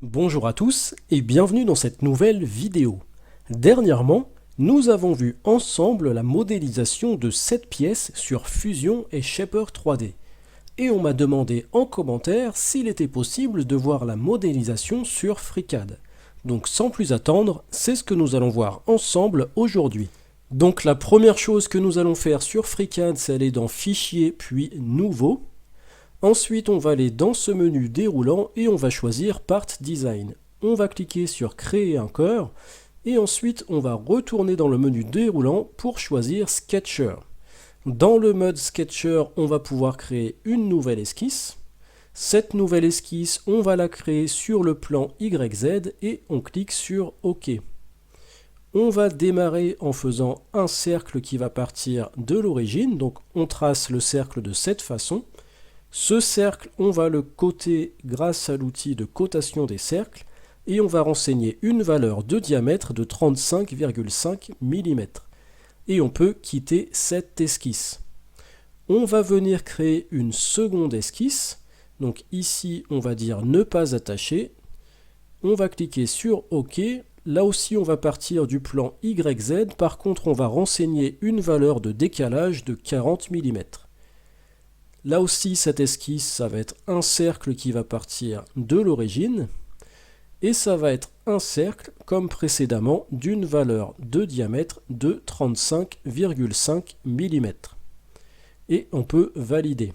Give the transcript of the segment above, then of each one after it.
Bonjour à tous et bienvenue dans cette nouvelle vidéo. Dernièrement, nous avons vu ensemble la modélisation de 7 pièces sur Fusion et Shaper 3D. Et on m'a demandé en commentaire s'il était possible de voir la modélisation sur FreeCAD. Donc sans plus attendre, c'est ce que nous allons voir ensemble aujourd'hui. Donc la première chose que nous allons faire sur FreeCAD, c'est aller dans Fichier puis Nouveau. Ensuite, on va aller dans ce menu déroulant et on va choisir Part Design. On va cliquer sur Créer un corps et ensuite on va retourner dans le menu déroulant pour choisir Sketcher. Dans le mode Sketcher, on va pouvoir créer une nouvelle esquisse. Cette nouvelle esquisse, on va la créer sur le plan YZ et on clique sur OK. On va démarrer en faisant un cercle qui va partir de l'origine, donc on trace le cercle de cette façon. Ce cercle, on va le coter grâce à l'outil de cotation des cercles et on va renseigner une valeur de diamètre de 35,5 mm. Et on peut quitter cette esquisse. On va venir créer une seconde esquisse. Donc ici, on va dire ne pas attacher. On va cliquer sur OK. Là aussi, on va partir du plan YZ. Par contre, on va renseigner une valeur de décalage de 40 mm. Là aussi, cette esquisse, ça va être un cercle qui va partir de l'origine. Et ça va être un cercle, comme précédemment, d'une valeur de diamètre de 35,5 mm. Et on peut valider.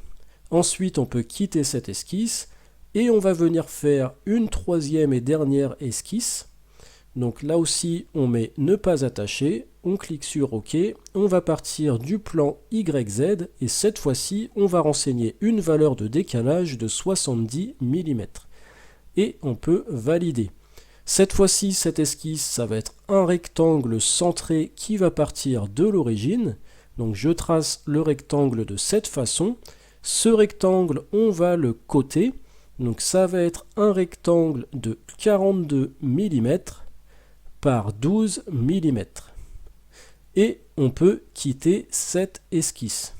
Ensuite, on peut quitter cette esquisse. Et on va venir faire une troisième et dernière esquisse. Donc là aussi, on met ne pas attacher, on clique sur OK, on va partir du plan YZ et cette fois-ci, on va renseigner une valeur de décalage de 70 mm. Et on peut valider. Cette fois-ci, cette esquisse, ça va être un rectangle centré qui va partir de l'origine. Donc je trace le rectangle de cette façon. Ce rectangle, on va le coter. Donc ça va être un rectangle de 42 mm par 12 mm. Et on peut quitter cette esquisse.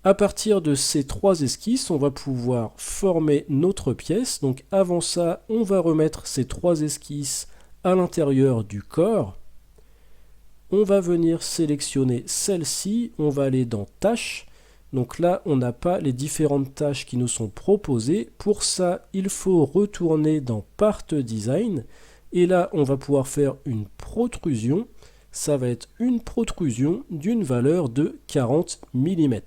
À partir de ces trois esquisses, on va pouvoir former notre pièce. Donc avant ça, on va remettre ces trois esquisses à l'intérieur du corps. On va venir sélectionner celle-ci. On va aller dans Tâches. Donc là, on n'a pas les différentes tâches qui nous sont proposées. Pour ça, il faut retourner dans Part Design. Et là, on va pouvoir faire une protrusion. Ça va être une protrusion d'une valeur de 40 mm.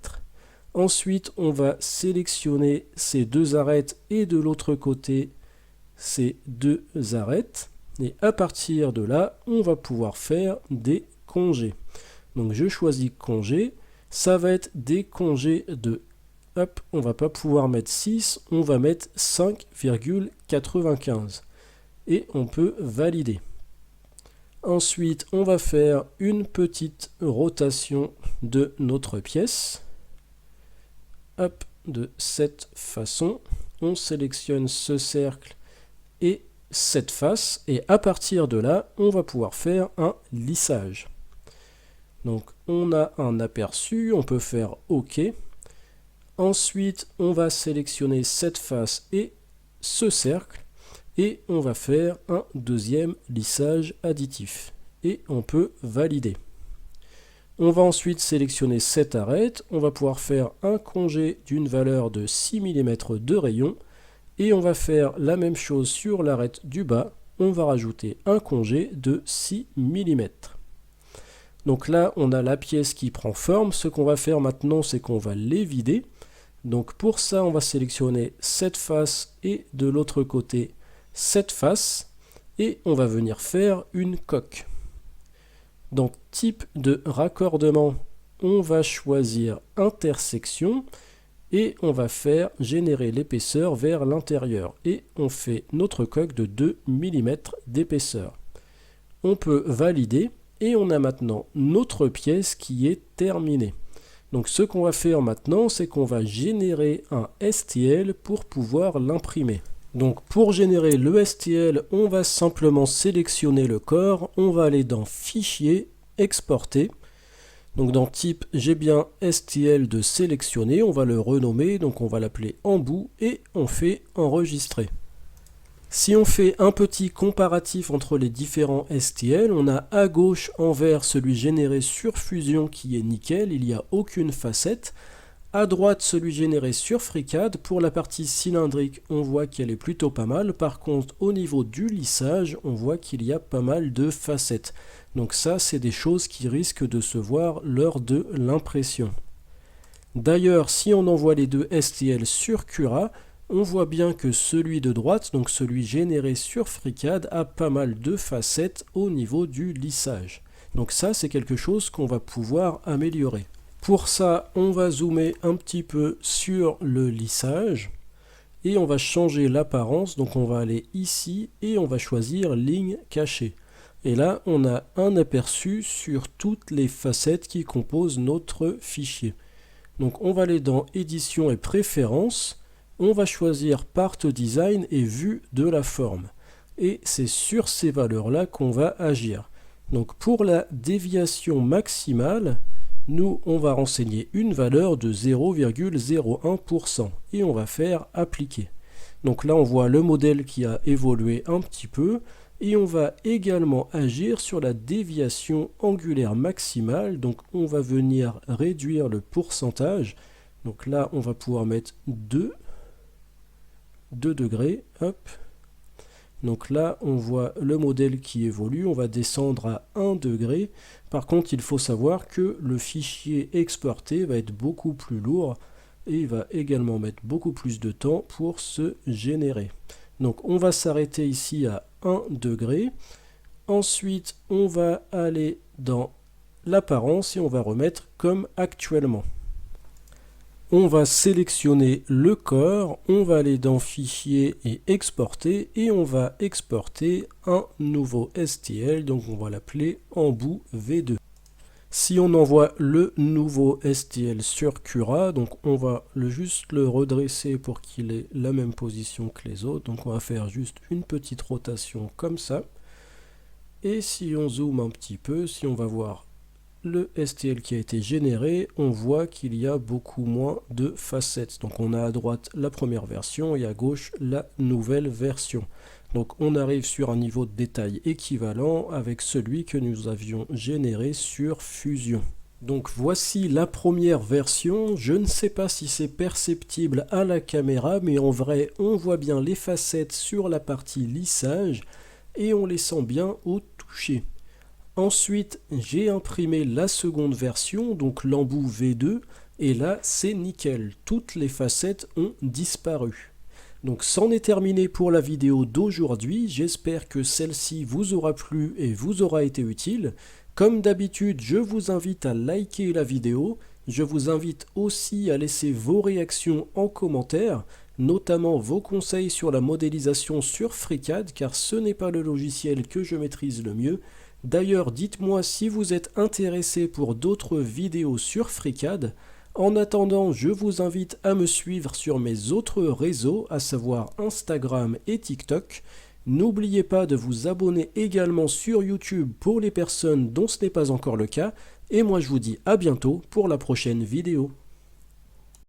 Ensuite, on va sélectionner ces deux arêtes et de l'autre côté, ces deux arêtes. Et à partir de là, on va pouvoir faire des congés. Donc je choisis congé. Ça va être des congés de... Hop, on ne va pas pouvoir mettre 6, on va mettre 5,95. Et on peut valider. Ensuite, on va faire une petite rotation de notre pièce. Hop, de cette façon. On sélectionne ce cercle et cette face. Et à partir de là, on va pouvoir faire un lissage. Donc, on a un aperçu, on peut faire OK. Ensuite, on va sélectionner cette face et ce cercle. Et on va faire un deuxième lissage additif. Et on peut valider. On va ensuite sélectionner cette arête. On va pouvoir faire un congé d'une valeur de 6 mm de rayon. Et on va faire la même chose sur l'arête du bas. On va rajouter un congé de 6 mm. Donc là, on a la pièce qui prend forme. Ce qu'on va faire maintenant, c'est qu'on va les vider. Donc pour ça, on va sélectionner cette face et de l'autre côté, cette face et on va venir faire une coque. Dans type de raccordement, on va choisir intersection et on va faire générer l'épaisseur vers l'intérieur et on fait notre coque de 2 mm d'épaisseur. On peut valider et on a maintenant notre pièce qui est terminée. Donc ce qu'on va faire maintenant, c'est qu'on va générer un STL pour pouvoir l'imprimer. Donc pour générer le STL, on va simplement sélectionner le corps, on va aller dans Fichier, Exporter. Donc dans Type, j'ai bien STL de sélectionner, on va le renommer, donc on va l'appeler Embout et on fait Enregistrer. Si on fait un petit comparatif entre les différents STL, on a à gauche en vert celui généré sur Fusion qui est nickel, il n'y a aucune facette. À droite celui généré sur FreeCAD. Pour la partie cylindrique, on voit qu'elle est plutôt pas mal. Par contre, au niveau du lissage, on voit qu'il y a pas mal de facettes. Donc ça, c'est des choses qui risquent de se voir lors de l'impression. D'ailleurs, si on envoie les deux STL sur Cura, on voit bien que celui de droite, donc celui généré sur FreeCAD, a pas mal de facettes au niveau du lissage. Donc ça, c'est quelque chose qu'on va pouvoir améliorer. Pour ça, on va zoomer un petit peu sur le lissage et on va changer l'apparence. Donc on va aller ici et on va choisir ligne cachée. Et là, on a un aperçu sur toutes les facettes qui composent notre fichier. Donc on va aller dans édition et préférences. On va choisir Part Design et vue de la forme. Et c'est sur ces valeurs-là qu'on va agir. Donc pour la déviation maximale, nous, on va renseigner une valeur de 0,01% et on va faire appliquer. Donc là, on voit le modèle qui a évolué un petit peu et on va également agir sur la déviation angulaire maximale. Donc on va venir réduire le pourcentage. Donc là, on va pouvoir mettre 2 degrés. Hop. Donc là, on voit le modèle qui évolue, on va descendre à 1 degré. Par contre, il faut savoir que le fichier exporté va être beaucoup plus lourd et il va également mettre beaucoup plus de temps pour se générer. Donc on va s'arrêter ici à 1 degré. Ensuite, on va aller dans l'apparence et on va remettre comme actuellement. On va sélectionner le corps, on va aller dans Fichier et Exporter et on va exporter un nouveau STL, donc on va l'appeler Embout V2. Si on envoie le nouveau STL sur Cura, donc on va juste le redresser pour qu'il ait la même position que les autres, donc on va faire juste une petite rotation comme ça. Et si on zoome un petit peu, si on va voir le STL qui a été généré, on voit qu'il y a beaucoup moins de facettes. Donc on a à droite la première version et à gauche la nouvelle version. Donc on arrive sur un niveau de détail équivalent avec celui que nous avions généré sur Fusion. Donc voici la première version. Je ne sais pas si c'est perceptible à la caméra, mais en vrai on voit bien les facettes sur la partie lissage et on les sent bien au toucher. Ensuite, j'ai imprimé la seconde version, donc l'embout V2, et là, c'est nickel. Toutes les facettes ont disparu. Donc, c'en est terminé pour la vidéo d'aujourd'hui. J'espère que celle-ci vous aura plu et vous aura été utile. Comme d'habitude, je vous invite à liker la vidéo. Je vous invite aussi à laisser vos réactions en commentaire, notamment vos conseils sur la modélisation sur FreeCAD, car ce n'est pas le logiciel que je maîtrise le mieux. D'ailleurs, dites-moi si vous êtes intéressé pour d'autres vidéos sur FreeCAD. En attendant, je vous invite à me suivre sur mes autres réseaux, à savoir Instagram et TikTok. N'oubliez pas de vous abonner également sur YouTube pour les personnes dont ce n'est pas encore le cas. Et moi je vous dis à bientôt pour la prochaine vidéo.